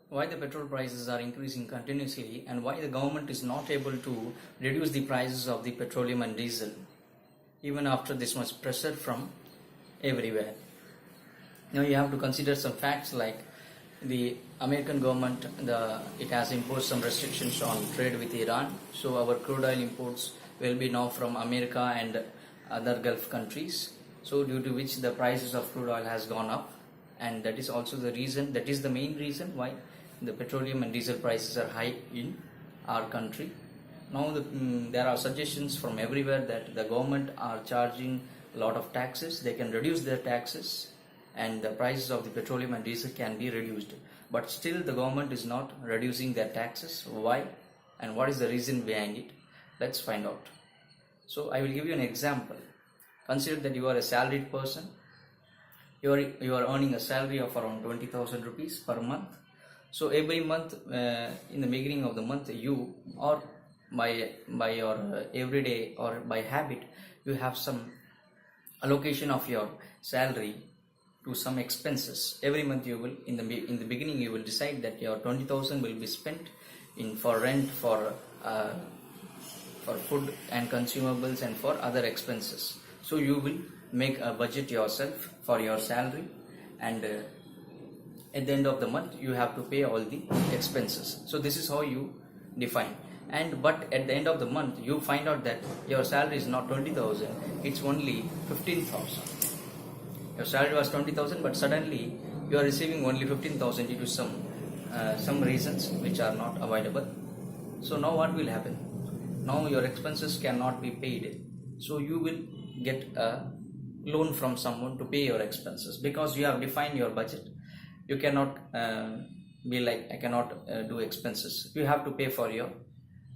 Why the petrol prices are increasing continuously and why the government is not able to reduce the prices of the petroleum and diesel even after this much pressure from everywhere. Now you have to consider some facts like the American government, it has imposed some restrictions on trade with Iran, so our crude oil imports will be now from America and other Gulf countries, so due to which the prices of crude oil has gone up, and that is also the reason, that is the main reason why the petroleum and diesel prices are high in our country. Now there are suggestions from everywhere that the government are charging a lot of taxes, they can reduce their taxes and the prices of the petroleum and diesel can be reduced, but still the government is not reducing their taxes. Why and what is the reason behind it? Let's find out. So I will give you an example. Consider that you are a salaried person, you are earning a salary of around 20,000 rupees per month. So every month in the beginning of the month, you or by your everyday or by habit, you have some allocation of your salary to some expenses. Every month you will in the beginning you will decide that your 20,000 will be spent for rent, for food and consumables and for other expenses. So you will make a budget yourself for your salary, and at the end of the month you have to pay all the expenses. So this is how you define. But at the end of the month you find out that your salary is not 20,000, it's only 15,000. Your salary was 20,000, but suddenly you are receiving only 15,000 due to some reasons which are not avoidable. So now what will happen? Now your expenses cannot be paid, so you will get a loan from someone to pay your expenses, because you have defined your budget. You cannot be like, I cannot do expenses. You have to pay for your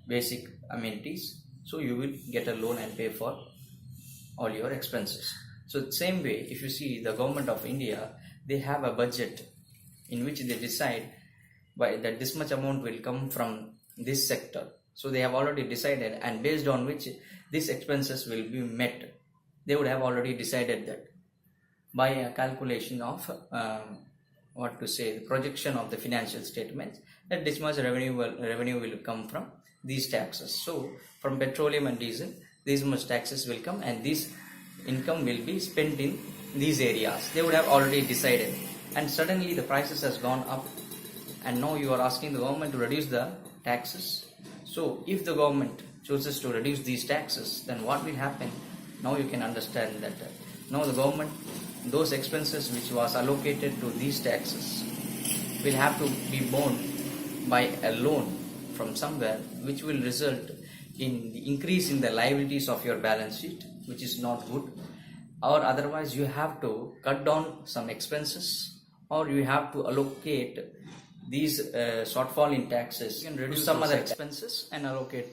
basic amenities, so you will get a loan and pay for all your expenses. So the same way, if you see the government of India, they have a budget in which they decide that this much amount will come from this sector. So they have already decided, and based on which these expenses will be met. They would have already decided that by a calculation of the projection of the financial statements, that this much revenue will come from these taxes. So from petroleum and diesel, this much taxes will come, and this income will be spent in these areas. They would have already decided, and suddenly the prices has gone up, and now you are asking the government to reduce the taxes. So if the government chooses to reduce these taxes, then what will happen? Now you can understand that now the government, those expenses which was allocated to these taxes will have to be borne by a loan from somewhere, which will result in the increase in the liabilities of your balance sheet, which is not good. Or otherwise you have to cut down some expenses, or you have to allocate these shortfall in taxes. You can reduce some other expenses and allocate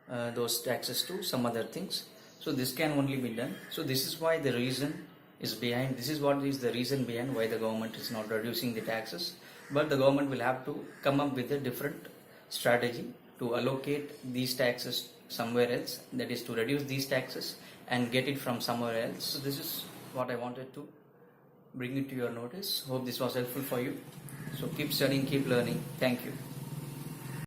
those taxes to some other things. So this can only be done. So this is why the reason is behind, this is what is the reason behind why the government is not reducing the taxes. But the government will have to come up with a different strategy to allocate these taxes somewhere else, that is to reduce these taxes and get it from somewhere else. So this is what I wanted to bring it to your notice. Hope this was helpful for you. So keep studying, keep learning. Thank you.